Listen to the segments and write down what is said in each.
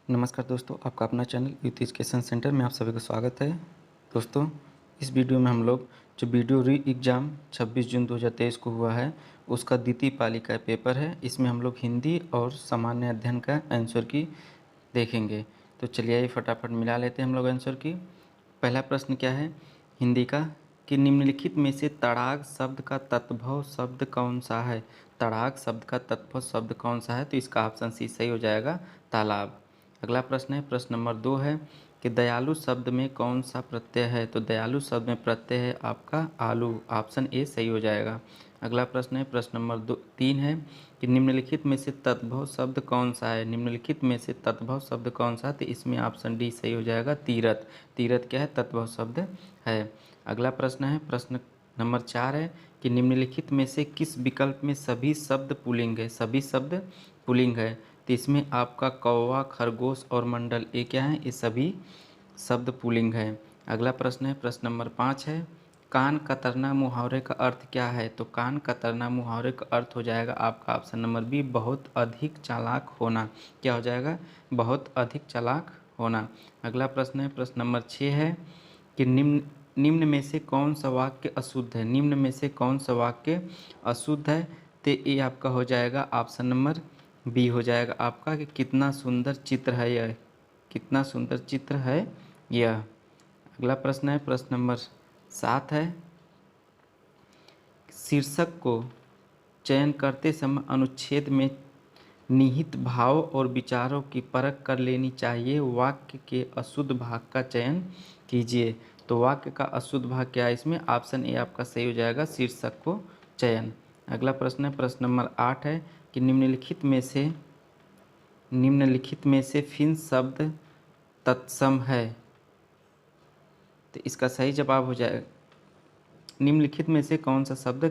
नमस्कार दोस्तों, आपका अपना चैनल यूथ एजुकेशन सेंटर में आप सभी का स्वागत है। दोस्तों, इस वीडियो में हम लोग जो वीडियो री एग्ज़ाम 26 जून 2023 को हुआ है, उसका द्वितीय पाली का पेपर है। इसमें हम लोग हिंदी और सामान्य अध्ययन का आंसर की देखेंगे। तो चलिए आइए फटाफट मिला लेते हैं हम लोग आंसर की। पहला प्रश्न क्या है हिंदी का कि निम्नलिखित में से तड़ाग शब्द का तत्भव शब्द कौन सा है। तड़ाग शब्द का तत्भव शब्द कौन सा है, तो इसका ऑप्शन सी सही हो जाएगा, तालाब। अगला प्रश्न है, प्रश्न नंबर 2 है कि दयालु शब्द में कौन सा प्रत्यय है। तो दयालु शब्द में प्रत्यय है आपका आलू, ऑप्शन ए सही हो जाएगा। अगला प्रश्न है, प्रश्न नंबर 3 है कि निम्नलिखित में से तद्भव शब्द कौन सा है। निम्नलिखित में से तद्भव शब्द कौन सा है, तो इसमें ऑप्शन डी सही हो जाएगा, तीरथ। तीरथ क्या है, तद्भव शब्द है। अगला प्रश्न है, प्रश्न नंबर 4 है कि निम्नलिखित में से किस विकल्प में सभी शब्द पुल्लिंग है। सभी शब्द पुल्लिंग है, तो इसमें आपका कौवा, खरगोश और मंडल, ये क्या है, ये सभी शब्द पुल्लिंग है। अगला प्रश्न है, प्रश्न नंबर 5 है, कान कतरना मुहावरे का अर्थ क्या है। तो कान कतरना मुहावरे का अर्थ हो जाएगा आपका ऑप्शन नंबर बी, बहुत अधिक चालाक होना। क्या हो जाएगा, बहुत अधिक चालाक होना। अगला प्रश्न है, प्रश्न नंबर 6 है कि निम्न में से कौन सा वाक्य अशुद्ध है। निम्न में से कौन सा वाक्य अशुद्ध है, तो ये आपका हो जाएगा ऑप्शन नंबर बी हो जाएगा आपका कि कितना सुंदर चित्र है यह। कितना सुंदर चित्र है यह। अगला प्रश्न है, प्रश्न नंबर 7 है, शीर्षक को चयन करते समय अनुच्छेद में निहित भाव और विचारों की परख कर लेनी चाहिए। वाक्य के अशुद्ध भाग का चयन कीजिए। तो वाक्य का अशुद्ध भाग क्या है, इसमें ऑप्शन ए आपका सही हो जाएगा, शीर्षक को चयन। अगला प्रश्न है, प्रश्न नंबर 8 है कि निम्नलिखित में से फिन शब्द तत्सम है। तो इसका सही जवाब हो जाएगा, निम्नलिखित में से कौन सा शब्द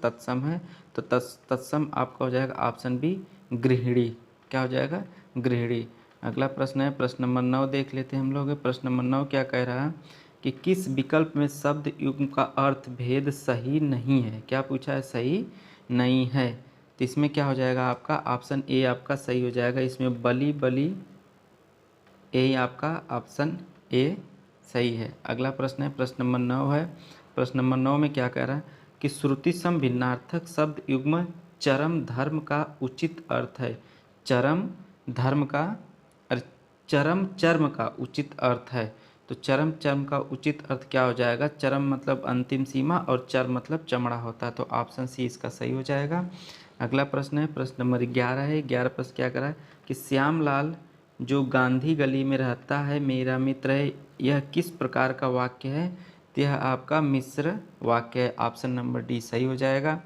तत्सम है। तो तत्सम आपका हो जाएगा ऑप्शन बी, गृहिणी। क्या हो जाएगा, गृहिणी। अगला प्रश्न है, प्रश्न नंबर 9 देख लेते हैं हम लोग। प्रश्न नंबर 9 क्या कह रहा है कि किस विकल्प में शब्द युग्म का अर्थ भेद सही नहीं है। क्या पूछा है, सही नहीं है। तो इसमें क्या हो जाएगा आपका ऑप्शन ए आपका सही हो जाएगा, इसमें बली बली, ए आपका ऑप्शन ए सही है। अगला प्रश्न है, प्रश्न नंबर 9 है। प्रश्न नंबर 9 में क्या कह रहा है कि श्रुति सम भिन्नार्थक शब्द युग्म चरम धर्म का उचित अर्थ है। चरम धर्म का और चरम चर्म का उचित अर्थ है। तो चरम चर्म का उचित अर्थ क्या हो जाएगा, चरम मतलब अंतिम सीमा और चर्म मतलब चमड़ा होता है। तो ऑप्शन सी इसका सही हो जाएगा। अगला प्रश्न है, प्रश्न नंबर 11 है। 11 प्रश्न क्या करा है कि श्यामलाल जो गांधी गली में रहता है मेरा मित्र है, यह किस प्रकार का वाक्य है। तो यह आपका मिश्र वाक्य है, ऑप्शन नंबर डी सही हो जाएगा।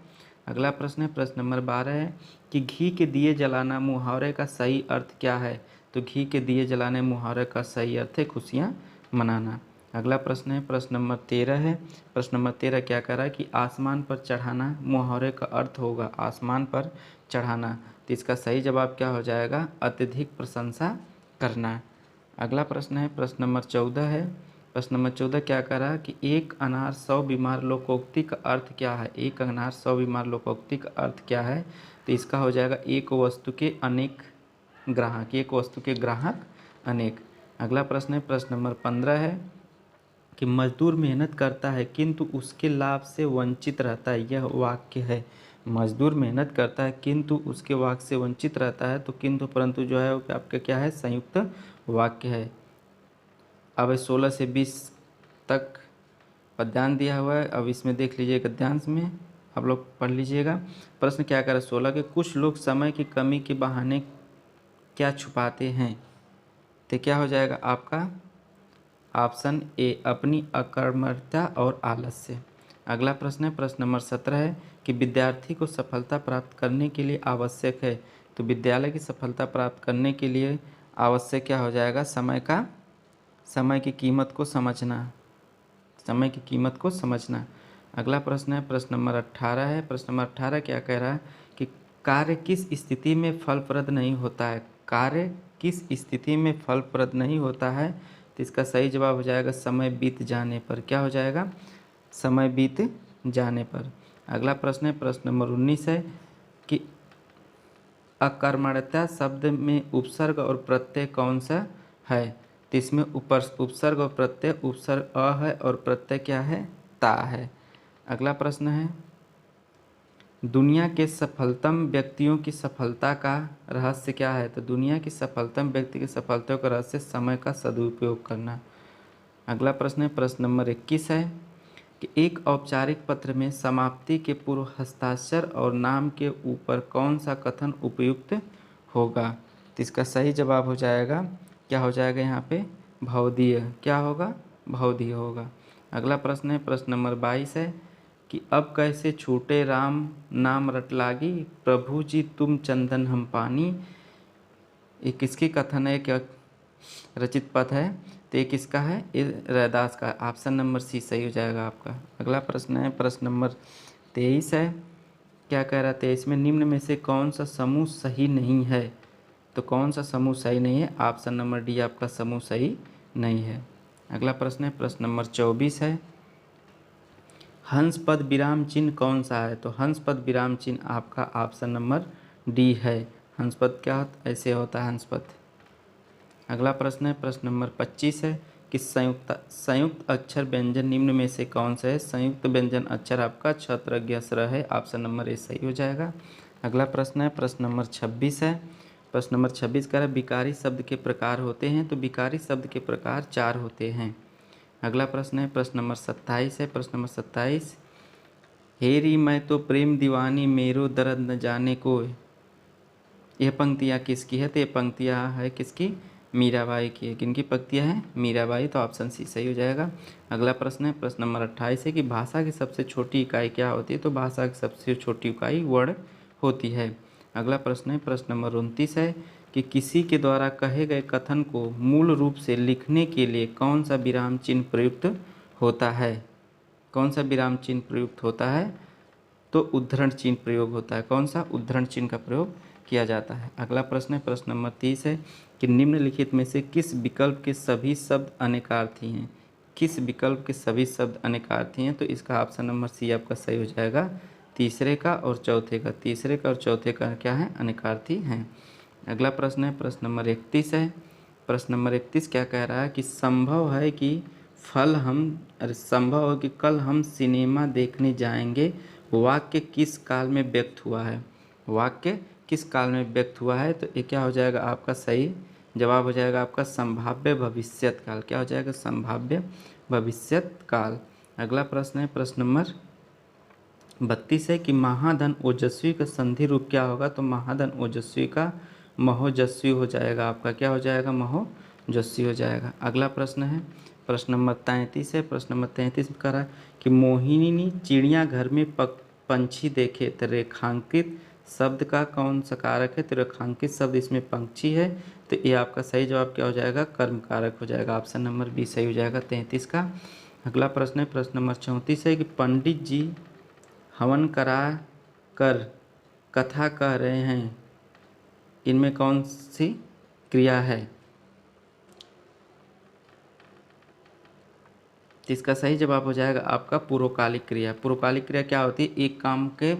अगला प्रश्न है, प्रश्न नंबर 12 है कि घी के दिए जलाना मुहावरे का सही अर्थ क्या है। तो घी के दिए जलाने मुहावरे का सही अर्थ है खुशियाँ मनाना। अगला प्रश्न है, प्रश्न नंबर 13 है। प्रश्न नंबर 13 क्या कह रहा है कि आसमान पर चढ़ाना मुहावरे का अर्थ होगा, आसमान पर चढ़ाना। तो इसका सही जवाब क्या हो जाएगा, अत्यधिक प्रशंसा करना। अगला प्रश्न है, प्रश्न नंबर 14 है। प्रश्न नंबर 14 क्या कह रहा है कि एक अनार 100 बीमार लोकोक्ति का अर्थ क्या है। एक अनार 100 बीमार लोकोक्ति का अर्थ क्या है। तो इसका हो जाएगा एक वस्तु के अनेक ग्राहक, एक वस्तु के ग्राहक अनेक। अगला प्रश्न है, प्रश्न नंबर 15 है कि मजदूर मेहनत करता है किंतु उसके लाभ से वंचित रहता है, यह वाक्य है। मजदूर मेहनत करता है किंतु उसके वाक्य से वंचित रहता है, तो किंतु परंतु जो है वो आपका क्या है, संयुक्त वाक्य है। अब 16 से 20 तक पद्यांश दिया हुआ है, अब इसमें देख लीजिए गद्यांश में आप लोग पढ़ लीजिएगा। प्रश्न क्या कर 16 के कुछ लोग समय की कमी के बहाने क्या छुपाते हैं। तो क्या हो जाएगा आपका ऑप्शन ए, अपनी अकर्मण्यता और आलस्य। अगला प्रश्न है, प्रश्न नंबर 17 है कि विद्यार्थी को सफलता प्राप्त करने के लिए आवश्यक है। तो विद्यालय की सफलता प्राप्त करने के लिए आवश्यक क्या हो जाएगा, समय की कीमत को समझना, समय की कीमत को समझना। अगला प्रश्न है, प्रश्न नंबर 18 है। प्रश्न नंबर 18 क्या कह रहा है कि कार्य किस स्थिति में फलप्रद नहीं होता है। कार्य किस स्थिति में फलप्रद नहीं होता है। तो इसका सही जवाब हो जाएगा समय बीत जाने पर। क्या हो जाएगा, समय बीत जाने पर। अगला प्रश्न है, प्रश्न नंबर 19 है कि अकर्मण्यता शब्द में उपसर्ग और प्रत्यय कौन सा है? तो इसमें उपसर्ग और प्रत्यय, उपसर्ग अ है और प्रत्यय क्या है? ता है। अगला प्रश्न है, दुनिया के सफलतम व्यक्तियों की सफलता का रहस्य क्या है? तो दुनिया की सफलतम व्यक्ति की सफलता का रहस्य समय का सदुपयोग करना। अगला प्रश्न है, प्रश्न नंबर 21 है कि एक औपचारिक पत्र में समाप्ति के पूर्व हस्ताक्षर और नाम के ऊपर कौन सा कथन उपयुक्त होगा? तो इसका सही जवाब हो जाएगा, क्या हो जाएगा यहाँ पे? भवदीय। क्या होगा? भवदीय होगा। अगला प्रश्न है, प्रश्न नंबर 22 है कि अब कैसे छूटे राम नाम रट लागी, प्रभु जी तुम चंदन हम पानी। ये किसकी कथन है, क्या रचित पद है? तो ये किसका है? ये रैदास का। ऑप्शन नंबर सी सही हो जाएगा आपका। अगला प्रश्न है, प्रश्न नंबर 23 है। क्या कह रहा है 23 में? निम्न में से कौन सा समूह सही नहीं है? तो कौन सा समूह सही नहीं है? ऑप्शन नंबर डी आपका समूह सही नहीं है। अगला प्रश्न है, प्रश्न नंबर 24 है, हंस पद विराम चिन्ह कौन सा है? तो हंस पद विराम चिन्ह आपका ऑप्शन नंबर डी है। हंस पद क्या होता, ऐसे होता है हंस पद। अगला प्रश्न है, प्रश्न नंबर 25 है कि संयुक्त अक्षर व्यंजन निम्न में से कौन सा है? संयुक्त व्यंजन अक्षर आपका छत्र ज्ञ स्र है। ऑप्शन नंबर ए सही हो जाएगा। अगला प्रश्न है, प्रश्न नंबर 26 है। प्रश्न नंबर 26 कह रहा है विकारी शब्द के प्रकार होते हैं? तो विकारी शब्द के प्रकार 4 होते हैं। अगला प्रश्न है, प्रश्न नंबर 27 है। प्रश्न नंबर 27, हेरी मैं तो प्रेम दीवानी मेरो दर्द न जाने को। यह पंक्तियाँ किसकी है? तो ये पंक्तियाँ है किसकी? मीराबाई की है। किनकी पंक्तियाँ हैं? मीराबाई। तो ऑप्शन सी सही हो जाएगा। अगला प्रश्न है, प्रश्न नंबर 28 है कि भाषा की सबसे छोटी इकाई क्या होती है? तो भाषा की सबसे छोटी इकाई वर्ण होती है। अगला प्रश्न है, प्रश्न नंबर 29 है कि किसी के द्वारा कहे गए कथन को मूल रूप से लिखने के लिए कौन सा विराम चिन्ह प्रयुक्त होता है? कौन सा विराम चिन्ह प्रयुक्त होता है? तो उद्धरण चिन्ह प्रयोग होता है। कौन सा? उद्धरण चिन्ह का प्रयोग किया जाता है। अगला प्रश्न है, प्रश्न नंबर 30 है कि निम्नलिखित में से किस विकल्प के सभी शब्द अनेकार्थी हैं? किस विकल्प के सभी शब्द अनेकार्थी हैं? तो इसका ऑप्शन नंबर सी आपका सही हो जाएगा। तीसरे का और चौथे का, तीसरे का और चौथे का क्या है? अनेकार्थी हैं। अगला प्रश्न है, प्रश्न नंबर 31 है। प्रश्न नंबर 31 क्या कह रहा है कि संभव है कि संभव है कि कल हम सिनेमा देखने जाएंगे, वाक्य किस काल में व्यक्त हुआ है? वाक्य किस काल में व्यक्त हुआ है? तो ये क्या हो जाएगा आपका? सही जवाब हो जाएगा आपका संभाव्य भविष्यत काल। क्या हो जाएगा? संभाव्य भविष्यत काल। अगला प्रश्न है, प्रश्न नंबर 32 है कि महाधन ओजस्वी का संधि रूप क्या होगा? तो महाधन ओजस्वी का महोजस्वी हो जाएगा आपका। क्या हो जाएगा? महोजस्वी हो जाएगा। अगला प्रश्न है, प्रश्न नंबर 33 है। प्रश्न नंबर 33 में कह रहा है कि मोहिनी चिड़ियाघर में पंछी देखे, तो रेखांकित शब्द का कौन सा कारक है? तो रेखांकित शब्द इसमें पंछी है। तो ये आपका सही जवाब क्या हो जाएगा? कर्म कारक हो जाएगा। ऑप्शन नंबर बी सही हो जाएगा 33 का। अगला प्रश्न है, प्रश्न नंबर 34 है कि पंडित जी हवन करा कर कथा कह रहे हैं, इनमें कौन सी क्रिया है? तो इसका सही जवाब हो जाएगा आपका पूर्वकालिक क्रिया। पूर्वकालिक क्रिया क्या होती है? एक काम के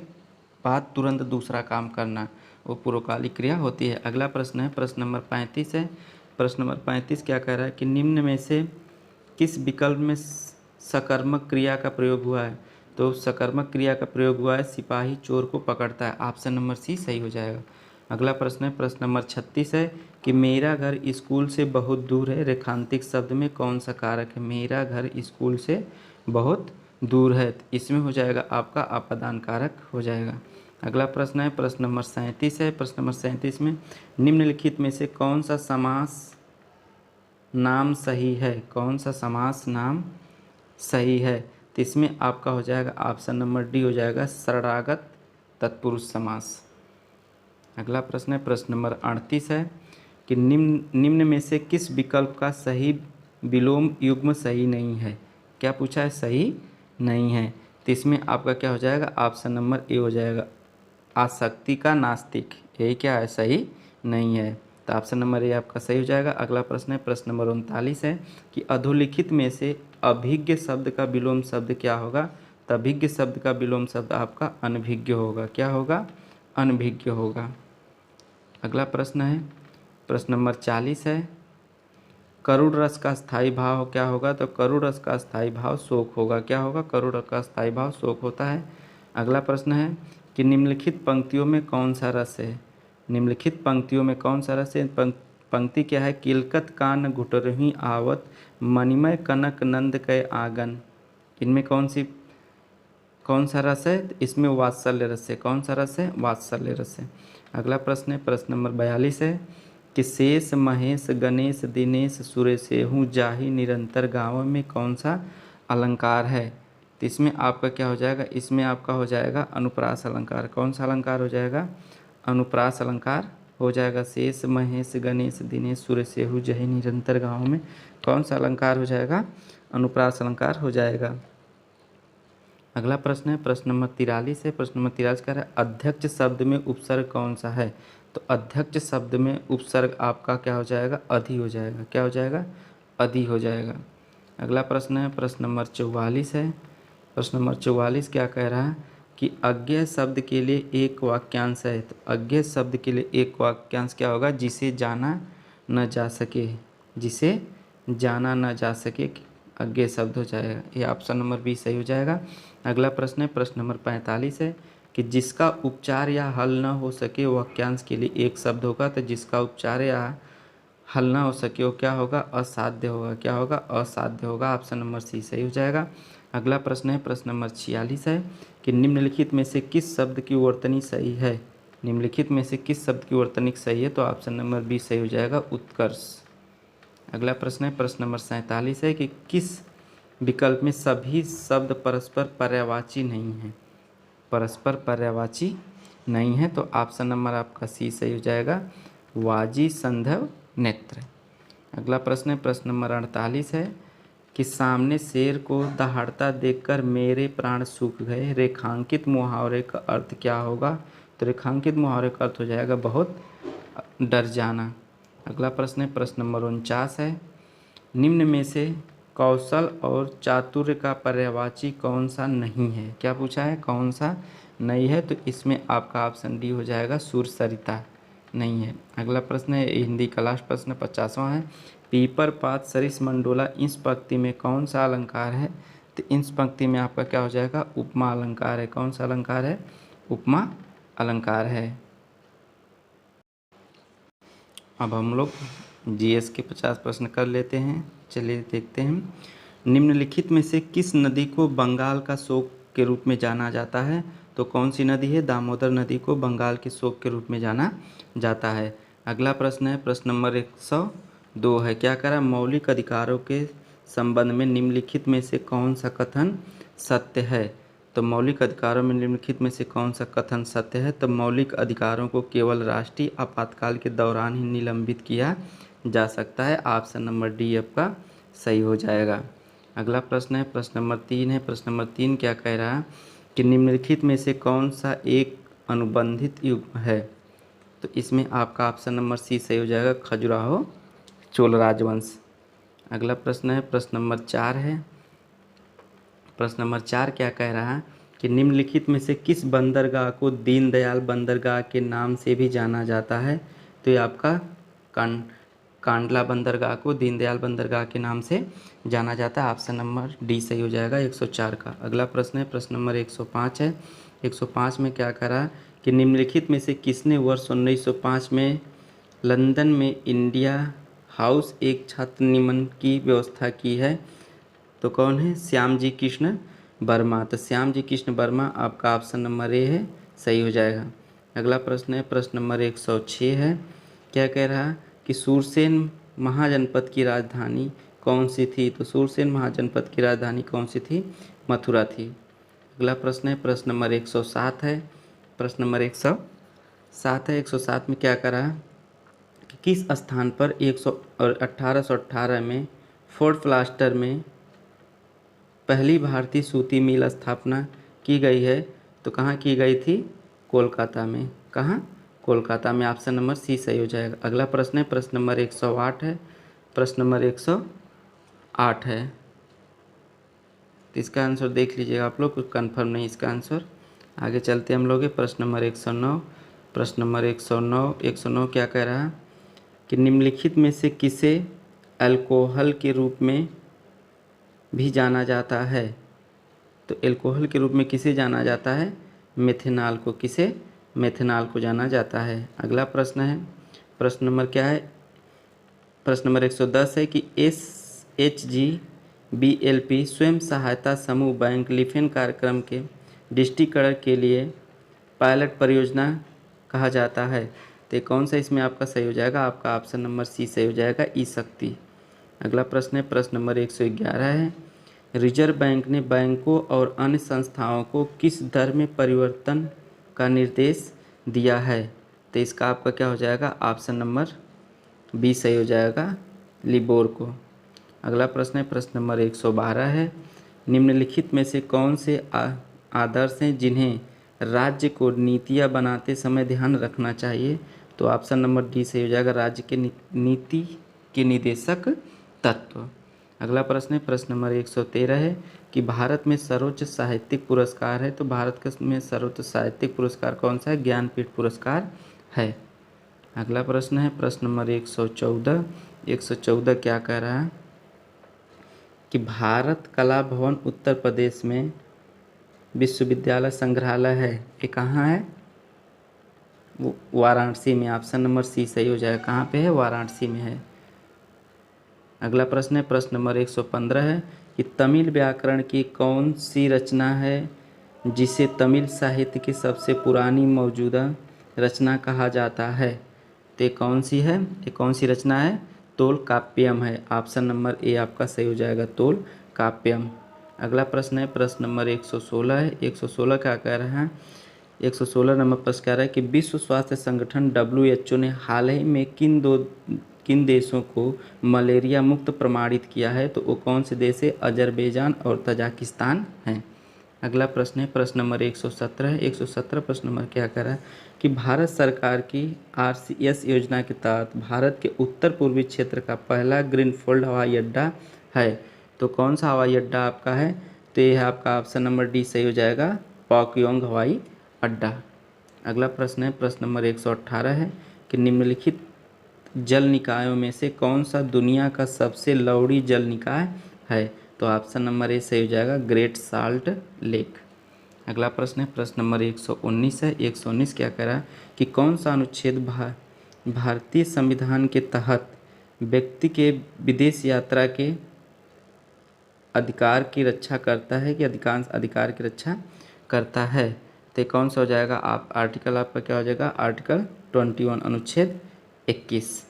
बाद तुरंत दूसरा काम करना, वो पूर्वकालिक क्रिया होती है। अगला प्रश्न है, प्रश्न नंबर 35 है। प्रश्न नंबर 35 क्या कह रहा है कि निम्न में से किस विकल्प में सकर्मक क्रिया का प्रयोग हुआ है? तो सकर्मक क्रिया का प्रयोग हुआ है सिपाही चोर को पकड़ता है। ऑप्शन नंबर सी सही हो जाएगा। अगला प्रश्न है, प्रश्न नंबर 36 है कि मेरा घर स्कूल से बहुत दूर है, रेखांतिक शब्द में कौन सा कारक है? मेरा घर स्कूल से बहुत दूर है, इसमें हो जाएगा आपका अपादान कारक हो जाएगा। अगला प्रश्न है, प्रश्न नंबर 37 है। प्रश्न नंबर 37 में निम्नलिखित में से कौन सा समास नाम सही है? कौन सा समास नाम सही है? तो इसमें आपका हो जाएगा ऑप्शन नंबर डी हो जाएगा शरणागत तत्पुरुष समास। अगला प्रश्न है, प्रश्न नंबर 38 है कि निम्न में से किस विकल्प का सही विलोम युग्म सही नहीं है? क्या पूछा है? सही नहीं है। तो इसमें आपका क्या हो जाएगा? ऑप्शन नंबर ए हो जाएगा आसक्ति का नास्तिक। यही क्या है? सही नहीं है। तो ऑप्शन नंबर ए आपका सही हो जाएगा। अगला प्रश्न है, प्रश्न नंबर 39 है कि अधोलिखित में से अभिज्ञ शब्द का विलोम शब्द क्या होगा? तो अभिज्ञ शब्द का विलोम शब्द आपका अनभिज्ञ होगा। क्या होगा? अनभिज्ञ होगा। अगला प्रश्न है, प्रश्न नंबर 40 है, करुण रस का स्थायी भाव क्या होगा? तो करुण रस का स्थायी भाव शोक होगा। क्या होगा? करुण रस का स्थायी भाव शोक होता है। अगला प्रश्न है कि निम्नलिखित पंक्तियों में कौन सा रस है? निम्नलिखित पंक्तियों में कौन सा रस है? पंक्ति क्या है? किलकत कान घुटरही आवत मणिमय कनक नंद कै आंगन। इनमें कौन सा रस है? इसमें वात्सल्य रस है। कौन सा रस है? वात्सल्य रस है। अगला प्रश्न है, प्रश्न नंबर 42 है कि शेष महेश गणेश दिनेश सुरेशेहू जाहि निरंतर गाँव में कौन सा अलंकार है? तो इसमें आपका क्या हो जाएगा? इसमें आपका हो जाएगा अनुप्रास अलंकार। कौन सा अलंकार हो जाएगा? अनुप्रास अलंकार हो जाएगा। शेष महेश गणेश दिनेश सुरेशेहू जाहि निरंतर गाँव में कौन सा अलंकार हो जाएगा? अनुप्रास अलंकार हो जाएगा। अगला प्रश्न है, प्रश्न नंबर 43 है। प्रश्न नंबर 43 कह रहा है अध्यक्ष शब्द में उपसर्ग कौन सा है? तो अध्यक्ष शब्द में उपसर्ग आपका क्या हो जाएगा? अधि हो जाएगा। क्या हो जाएगा? अधि हो जाएगा। अगला प्रश्न है, प्रश्न नंबर 44 है। प्रश्न नंबर 44 क्या कह रहा है कि अज्ञेय शब्द के लिए एक वाक्यांश है। तो अज्ञेय शब्द के लिए एक वाक्यांश क्या होगा? जिसे जाना न जा सके। जिसे जाना न जा सके अज्ञेय शब्द हो जाएगा। ये ऑप्शन नंबर बी सही हो जाएगा। अगला प्रश्न है, प्रश्न नंबर 45 है कि जिसका उपचार या हल न हो सके वाक्यांश के लिए एक शब्द होगा। तो जिसका उपचार या हल ना हो सके वो क्या होगा? असाध्य होगा। क्या होगा? असाध्य होगा। ऑप्शन नंबर सी सही हो जाएगा। अगला प्रश्न है, प्रश्न नंबर 46 है कि निम्नलिखित में से किस शब्द की वर्तनी सही है? निम्नलिखित में से किस शब्द की वर्तनी सही है? तो ऑप्शन नंबर बी सही हो जाएगा, उत्कर्ष। अगला प्रश्न है, प्रश्न नंबर 47 है कि किस विकल्प में सभी शब्द परस्पर पर्यायवाची नहीं है? परस्पर पर्यायवाची नहीं है तो ऑप्शन नंबर आपका सी सही हो जाएगा, वाजी संधव नेत्र। अगला प्रश्न है, प्रश्न नंबर 48 है कि सामने शेर को दहाड़ता देखकर मेरे प्राण सूख गए। रेखांकित मुहावरे का अर्थ क्या होगा? तो रेखांकित मुहावरे का अर्थ हो जाएगा बहुत डर जाना। अगला प्रश्न है, प्रश्न नंबर 49 है, निम्न में से कौशल और चातुर्य का पर्यायवाची कौन सा नहीं है? क्या पूछा है? कौन सा नहीं है? तो इसमें आपका ऑप्शन डी हो जाएगा, सुरसरिता नहीं है। अगला प्रश्न है, हिंदी का लास्ट प्रश्न 50वां है, पीपर पात सरिस मंडोला इस पंक्ति में कौन सा अलंकार है? तो इस पंक्ति में आपका क्या हो जाएगा? उपमा अलंकार है। कौन सा अलंकार है? उपमा अलंकार है। अब हम लोग जीएस के 50 प्रश्न कर लेते हैं। चलिए देखते हैं। निम्नलिखित में से किस नदी को बंगाल का शोक के रूप में जाना जाता है? तो कौन सी नदी है? दामोदर नदी को बंगाल के शोक के रूप में जाना जाता है। अगला प्रश्न है, प्रश्न नंबर 102 है। क्या करा? मौलिक अधिकारों के संबंध में निम्नलिखित में से कौन सा कथन सत्य है? तो मौलिक अधिकारों में निम्नलिखित में से कौन सा कथन सत्य है? तो मौलिक अधिकारों को केवल राष्ट्रीय आपातकाल के दौरान ही निलंबित किया जा सकता है। ऑप्शन नंबर डी आपका सही हो जाएगा। अगला प्रश्न है, प्रश्न नंबर 3 है। प्रश्न नंबर 3 क्या कह रहा है कि निम्नलिखित में से कौन सा एक अनुबंधित युग्म है? तो इसमें आपका ऑप्शन नंबर सी सही हो जाएगा, खजुराहो चोल राजवंश। अगला प्रश्न है, प्रश्न नंबर 4 है। प्रश्न नंबर 4 क्या कह रहा है कि निम्नलिखित में से किस बंदरगाह को दीनदयाल बंदरगाह के नाम से भी जाना जाता है? तो ये आपका कांडला बंदरगाह को दीनदयाल बंदरगाह के नाम से जाना जाता है। ऑप्शन नंबर डी सही हो जाएगा, 104 का। अगला प्रश्न है, प्रश्न नंबर 105 है। 105 में क्या कह रहा है कि निम्नलिखित में से किसने वर्ष 1905 में लंदन में इंडिया हाउस एक छात्र निमन की व्यवस्था की है? तो कौन है? श्याम जी कृष्ण वर्मा। तो श्याम जी कृष्ण वर्मा आपका ऑप्शन नंबर ए है, सही हो जाएगा। अगला प्रश्न है, प्रश्न नंबर 106 है। क्या कह रहा है कि सूरसेन महाजनपद की राजधानी कौन सी थी? तो सूरसेन महाजनपद की राजधानी कौन सी थी? मथुरा थी। अगला प्रश्न है, प्रश्न नंबर 107 है। प्रश्न नंबर 107 है। 107 में क्या करा है कि किस स्थान पर 1818 में फोर्ट फ्लास्टर में पहली भारतीय सूती मिल स्थापना की गई है? तो कहाँ की गई थी? कोलकाता में। कहाँ? कोलकाता में। ऑप्शन नंबर सी सही हो जाएगा। अगला प्रश्न है, प्रश्न नंबर 108 है। प्रश्न नंबर 108 है, तो इसका आंसर देख लीजिएगा आप लोग, कुछ कन्फर्म नहीं इसका आंसर। आगे चलते हम लोग प्रश्न नंबर 109। प्रश्न नंबर 109 क्या कह रहा है कि निम्नलिखित में से किसे अल्कोहल के रूप में भी जाना जाता है। तो अल्कोहल के रूप में किसे जाना जाता है, मेथेनॉल को। किसे, मेथेनॉल को जाना जाता है। अगला प्रश्न है, प्रश्न नंबर क्या है, प्रश्न नंबर 110 है कि SHGBLP स्वयं सहायता समूह बैंक लिफिन कार्यक्रम के डिजिटीकरण के लिए पायलट परियोजना कहा जाता है। तो कौन सा इसमें आपका सही हो जाएगा, आपका ऑप्शन नंबर सी सही हो जाएगा, ई शक्ति। अगला प्रश्न है, प्रश्न नंबर 111 है, रिजर्व बैंक ने बैंकों और अन्य संस्थाओं को किस दर में परिवर्तन का निर्देश दिया है। तो इसका आपका क्या हो जाएगा, ऑप्शन नंबर बी सही हो जाएगा, लिबोर को। अगला प्रश्न है, प्रश्न नंबर 112 है, निम्नलिखित में से कौन से आदर्श हैं जिन्हें राज्य को नीतियाँ बनाते समय ध्यान रखना चाहिए। तो ऑप्शन नंबर डी सही हो जाएगा, राज्य के नीति के निदेशक तत्व। अगला प्रश्न है, प्रश्न नंबर 113 है कि भारत में सर्वोच्च साहित्यिक पुरस्कार है। तो भारत में सर्वोच्च साहित्यिक पुरस्कार कौन सा है, ज्ञानपीठ पुरस्कार है। अगला प्रश्न है, प्रश्न नंबर 114 क्या कह रहा है कि भारत कला भवन उत्तर प्रदेश में विश्वविद्यालय संग्रहालय है, ये कहाँ है, वाराणसी में। ऑप्शन नंबर सी सही हो जाएगा, कहाँ पे है, वाराणसी में है। अगला प्रश्न है, प्रश्न नंबर 115 है कि तमिल व्याकरण की कौन सी रचना है जिसे तमिल साहित्य की सबसे पुरानी मौजूदा रचना कहा जाता है। तो ये कौन सी है, ये कौन सी रचना है, तोल काव्यम है। ऑप्शन नंबर ए आपका सही हो जाएगा, तोल काव्यम। अगला प्रश्न है, प्रश्न नंबर 116 है। 116 क्या कह रहा है, 116 नंबर प्रश्न कह रहा है कि विश्व स्वास्थ्य संगठन WHO ने हाल ही में किन देशों को मलेरिया मुक्त प्रमाणित किया है। तो वो कौन से देश है, अजरबैजान और तजाकिस्तान हैं। अगला प्रश्न है, प्रश्न नंबर 117 है। 117 प्रश्न नंबर क्या कह रहा है कि भारत सरकार की RCS योजना के तहत भारत के उत्तर पूर्वी क्षेत्र का पहला ग्रीनफील्ड हवाई अड्डा है। तो कौन सा हवाई अड्डा आपका है, तो यह आपका ऑप्शन नंबर डी सही हो जाएगा, पाक्योंग हवाई अड्डा। अगला प्रश्न है, प्रश्न नंबर 118 है कि निम्नलिखित जल निकायों में से कौन सा दुनिया का सबसे लौड़ी जल निकाय है। तो ऑप्शन नंबर ए सही हो जाएगा, ग्रेट साल्ट लेक। अगला प्रश्न है, प्रश्न नंबर 119 है। 119 क्या कह रहा है कि कौन सा अनुच्छेद भारतीय संविधान के तहत व्यक्ति के विदेश यात्रा के अधिकार की रक्षा करता है, कि अधिकांश अधिकार की रक्षा करता है। तो कौन सा हो जाएगा, आप आर्टिकल आपका क्या हो जाएगा, आर्टिकल 21 अनुच्छेद 21।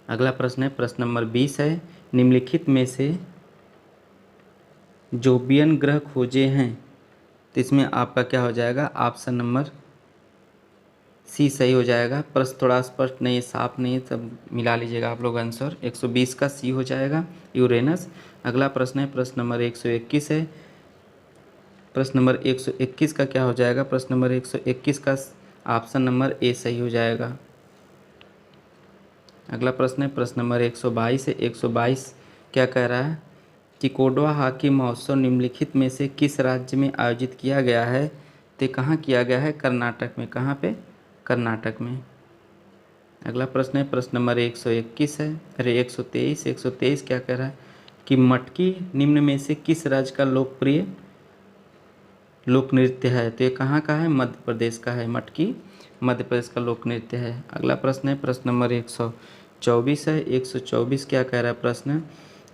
अगला प्रश्न है, प्रश्न नंबर 20 है, निम्नलिखित में से जोबियन ग्रह खोजे हैं। तो इसमें आपका क्या हो जाएगा, ऑप्शन नंबर सी सही हो जाएगा। प्रश्न थोड़ा स्पष्ट नहीं है, साफ नहीं है, सब मिला लीजिएगा आप लोग आंसर। 120 का सी हो जाएगा, यूरेनस। अगला प्रश्न है, प्रश्न नंबर 121 है। प्रश्न नंबर 121 का क्या हो जाएगा, प्रश्न नंबर 121 का ऑप्शन नंबर ए सही हो जाएगा। अगला प्रश्न है, प्रश्न नंबर 122 है। 122 क्या कह रहा है कि कोडवा हॉकी महोत्सव निम्नलिखित में से किस राज्य में आयोजित किया गया है। तो कहाँ किया गया है, कर्नाटक में। कहाँ पे, कर्नाटक में। अगला प्रश्न है, प्रश्न नंबर 121 है, अरे 123। 123 क्या कह रहा है कि मटकी निम्न में से किस राज्य का लोकप्रिय लोक नृत्य है। तो ये कहाँ का है, मध्य प्रदेश का है। मटकी मध्य प्रदेश का लोक नृत्य है। अगला प्रश्न है, प्रश्न नंबर 124 है। 124 क्या कह रहा है प्रश्न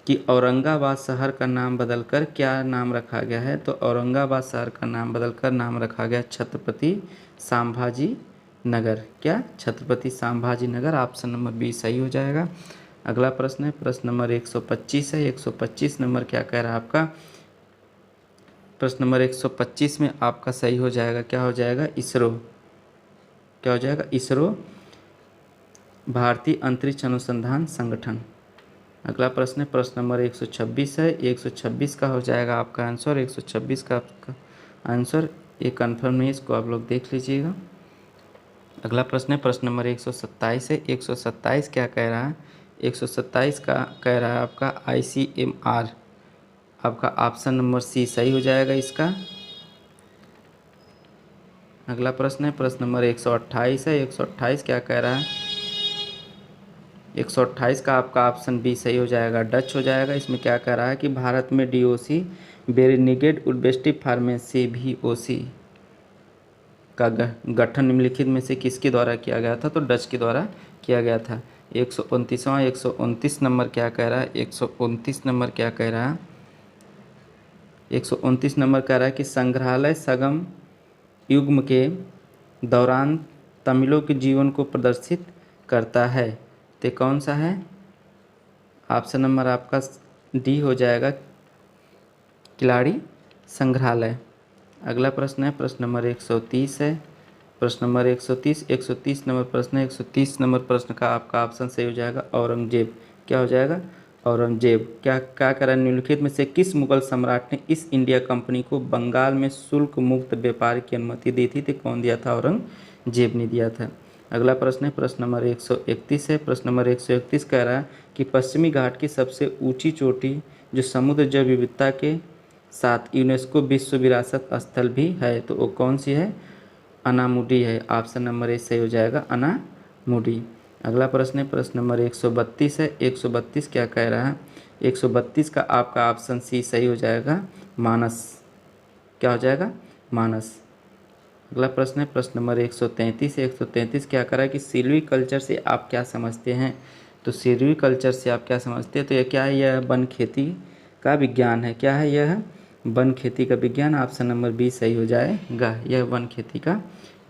कि औरंगाबाद शहर का नाम बदलकर क्या नाम रखा गया है। तो औरंगाबाद शहर का नाम बदलकर नाम रखा गया छत्रपति संभाजी नगर। क्या, Chhatrapati Sambhaji Nagar. Option number B सही हो जाएगा। अगला प्रश्न है, प्रश्न नंबर 125 है। 125 नंबर क्या कह रहा है आपका, प्रश्न नंबर 125 में आपका सही हो जाएगा, क्या हो जाएगा, इसरो। क्या हो जाएगा, इसरो, भारतीय अंतरिक्ष अनुसंधान संगठन। अगला प्रश्न है, प्रश्न नंबर 126 है। 126 का हो जाएगा आपका आंसर। 126 का आपका आंसर ये कन्फर्म नहीं, इसको आप लोग देख लीजिएगा। अगला प्रश्न है, प्रश्न नंबर 127 है। 127 क्या कह रहा है, 127 का कह रहा है आपका ICMR। आपका ऑप्शन नंबर सी सही हो जाएगा इसका। अगला प्रश्न है प्रश्न नंबर 128 है। 128 क्या कह रहा है? 128 का आपका ऑप्शन बी सही हो जाएगा, डच हो जाएगा। इसमें क्या कह रहा है कि भारत में डीओसी बेरिनिगेड उल्बेस्टी फार्मेसी VOC का गठन निम्नलिखित में से किसके द्वारा किया गया था? तो डच के द्वारा किया गया था। 129वां 129 नंबर क्या कह रहा है? 129 नंबर क्या कह रहा है? 129 नंबर कह रहा है कि संग्रहालय संगम युग्म के दौरान तमिलों के जीवन को प्रदर्शित करता है। तो कौन सा है? ऑप्शन नंबर आपका डी हो जाएगा, किलाड़ी संग्रहालय। अगला प्रश्न है प्रश्न नंबर 130 है। प्रश्न नंबर 130 130 नंबर प्रश्न है। 130 नंबर प्रश्न का आपका ऑप्शन सही हो जाएगा, औरंगजेब। क्या हो जाएगा? औरंगजेब। क्या क्या करा? निम्नलिखित में से किस मुगल सम्राट ने ईस्ट इंडिया कंपनी को बंगाल में शुल्क मुक्त व्यापार की अनुमति दी थी? तो कौन दिया था? औरंगजेब ने दिया था। अगला प्रश्न है प्रश्न नंबर 131 है। प्रश्न नंबर 131 कह रहा है कि पश्चिमी घाट की सबसे ऊंची चोटी जो समुद्र जैव विविधता के साथ यूनेस्को विश्व विरासत स्थल भी है, तो वो कौन सी है? अनामुडी है। ऑप्शन नंबर ए सही हो जाएगा, अनामुडी। अगला प्रश्न है प्रश्न नंबर 132 है। 132 क्या कह रहा है? 132 का आपका ऑप्शन सी सही हो जाएगा, मानस। क्या हो जाएगा? मानस। अगला प्रश्न है प्रश्न नंबर 133 है। 133 क्या कह रहा है कि सिल्वी कल्चर से आप क्या समझते हैं? तो सिल्वी कल्चर से आप क्या समझते हैं? तो यह क्या है? यह वन खेती का विज्ञान है। क्या है यह? वन खेती का विज्ञान। ऑप्शन नंबर बी सही हो जाएगा, यह वन खेती का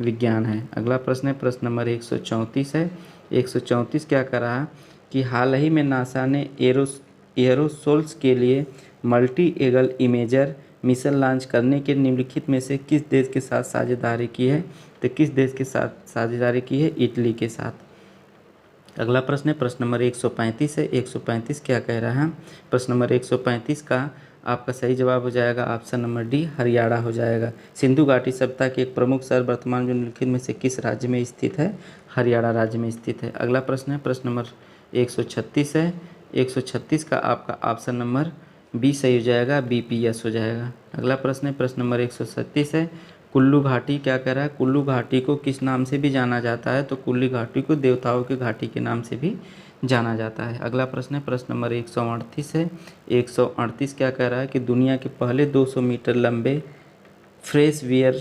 विज्ञान है। अगला प्रश्न है प्रश्न नंबर 134 है। 134 क्या कर रहा है कि हाल ही में नासा ने एरोसोल्स के लिए multi angle imager mission launch करने के निम्नलिखित में से किस देश के साथ साझेदारी की है? तो किस देश के साथ साझेदारी की है? इटली के साथ। अगला प्रश्न है प्रश्न नंबर 135 है। 135 क्या कह रहा है? प्रश्न नंबर 135 का आपका सही जवाब हो जाएगा ऑप्शन नंबर डी, हरियाणा हो जाएगा। सिंधु घाटी सभ्यता के एक प्रमुख शहर वर्तमान में निम्नलिखित में से किस राज्य में स्थित है? हरियाणा राज्य में स्थित है। अगला प्रश्न है प्रश्न नंबर 136 है। 136 का आपका ऑप्शन नंबर बी सही हो जाएगा, BPS हो जाएगा। अगला प्रश्न है प्रश्न नंबर 137 है। कुल्लू घाटी क्या कह रहा है? कुल्लू घाटी को किस नाम से भी जाना जाता है? तो कुल्लू घाटी को देवताओं की घाटी के नाम से भी जाना जाता है। अगला प्रश्न है प्रश्न नंबर 138 है। 138 क्या कह रहा है कि दुनिया के पहले 200 मीटर लंबे फ्रेश वियर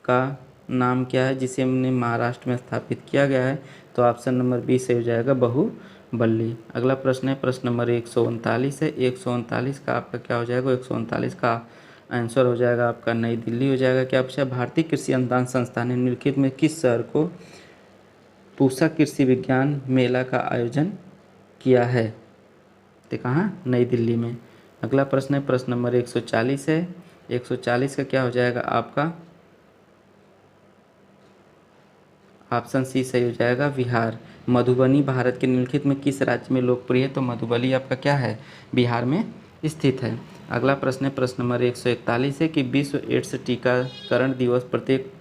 का नाम क्या है जिसे हमने महाराष्ट्र में स्थापित किया गया है? तो ऑप्शन नंबर बी सही हो जाएगा, बाहुबली। अगला प्रश्न है प्रश्न नंबर 139 है। 139 का आपका क्या हो जाएगा? 139 का आंसर हो जाएगा आपका नई दिल्ली हो जाएगा। क्या पूछा? भारतीय कृषि अनुसंधान संस्थान ने निम्नलिखित में किस शहर को पूसा कृषि विज्ञान मेला का आयोजन किया है? तो कहाँ? नई दिल्ली में। अगला प्रश्न है प्रश्न नंबर 140 है। 140 का क्या हो जाएगा आपका? ऑप्शन सी सही हो जाएगा, बिहार। मधुबनी भारत के निम्नलिखित में किस राज्य में लोकप्रिय है? तो मधुबनी आपका क्या है? बिहार में स्थित है। अगला प्रश्न है प्रश्न नंबर 141 है कि विश्व एड्स टीकाकरण दिवस प्रत्येक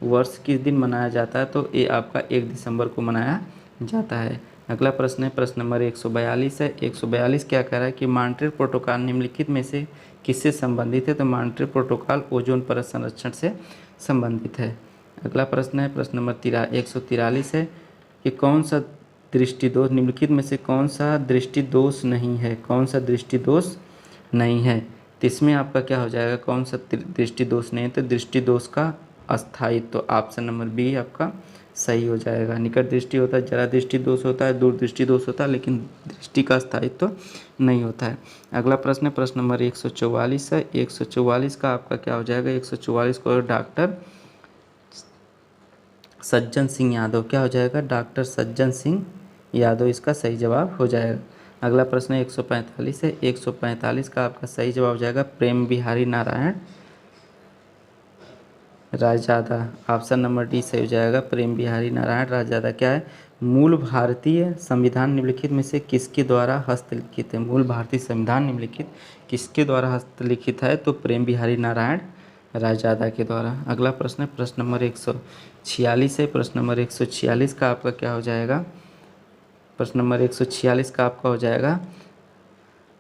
वर्ष किस दिन मनाया जाता है? तो ये आपका 1 दिसंबर को मनाया जाता है। अगला प्रश्न है प्रश्न नंबर 142 है। 142 क्या कह रहा है कि मॉन्ट्रियल प्रोटोकॉल निम्नलिखित में से किससे संबंधित है? तो मॉन्ट्रियल प्रोटोकॉल ओजोन परत संरक्षण से संबंधित है। अगला प्रश्न है प्रश्न नंबर 143 है कि कौन सा दृष्टिदोष निम्नलिखित में से कौन सा दृष्टिदोष नहीं है? कौन सा दृष्टिदोष नहीं है? तो इसमें आपका क्या हो जाएगा? कौन सा दृष्टिदोष नहीं है? तो दृष्टिदोष का अस्थायित्व। तो ऑप्शन नंबर बी आपका सही हो जाएगा। निकट दृष्टि होता है, जरा दृष्टि दोष होता है, दूर दृष्टि दोष होता है, लेकिन दृष्टि का स्थायित्व नहीं होता है। अगला प्रश्न है प्रश्न नंबर 144 है। 144 का आपका क्या हो जाएगा? 144 को डॉक्टर सज्जन सिंह यादव। क्या हो जाएगा? डॉक्टर सज्जन सिंह यादव इसका सही जवाब हो जाएगा। अगला प्रश्न 145 है। 145 का आपका सही जवाब हो जाएगा Prem Bihari Narayan Raizada. Option number D सही हो जाएगा, प्रेम बिहारी नारायण रायजादा। क्या है? मूल भारतीय संविधान निम्नलिखित में से किसके द्वारा हस्तलिखित है? मूल भारतीय संविधान निम्नलिखित किसके द्वारा हस्तलिखित है? तो प्रेम बिहारी नारायण रायजादा के द्वारा। अगला प्रश्न है प्रश्न नंबर 146 है। प्रश्न नंबर 146 का आपका क्या हो जाएगा? प्रश्न नंबर 146 का आपका हो जाएगा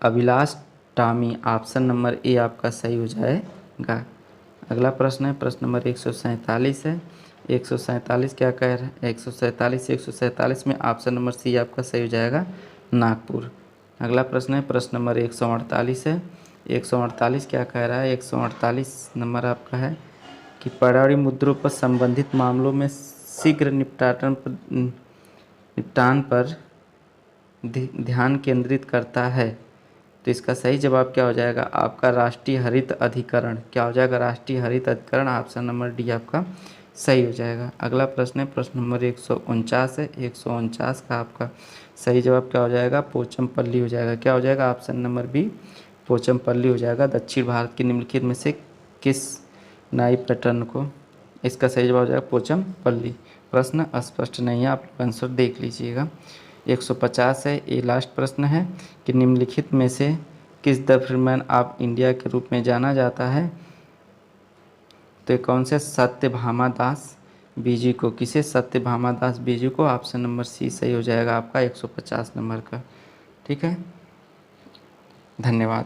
Abhilash Tomy. Option number A आपका सही हो जाएगा। अगला प्रश्न है, प्रश्न नंबर 147 है। 147 क्या कह रहा है? 147 में ऑप्शन नंबर सी आपका सही हो जाएगा, नागपुर। अगला प्रश्न है, प्रश्न नंबर 148 है। 148 क्या कह रहा है? 148 नंबर आपका है कि पराड़ी मुद्रों पर संबंधित मामलों में शीघ्र निपटान पर ध्यान केंद्रित करता है। तो इसका सही जवाब क्या हो जाएगा? आपका राष्ट्रीय हरित अधिकरण। क्या हो जाएगा? राष्ट्रीय हरित अधिकरण। ऑप्शन नंबर डी आपका सही हो जाएगा। अगला प्रश्न है, प्रश्न नंबर 149 है। 149 का आपका सही जवाब क्या हो जाएगा? पोचमपल्ली हो जाएगा। क्या हो जाएगा? ऑप्शन नंबर बी पोचमपल्ली हो जाएगा। दक्षिण भारत की निम्नलिखित में से किस नाई पैटर्न को, इसका सही जवाब हो जाएगा पोचमपल्ली। प्रश्न अस्पष्ट नहीं है, आप आंसर देख लीजिएगा। 150 है, ये लास्ट प्रश्न है कि निम्नलिखित में से किस द फ्रीमैन ऑफ इंडिया के रूप में जाना जाता है? तो ये कौन से? सत्यभामा दास बीजी को। किसे? सत्यभामा दास बीजी को। ऑप्शन नंबर सी सही हो जाएगा आपका 150 नंबर का। ठीक है, धन्यवाद।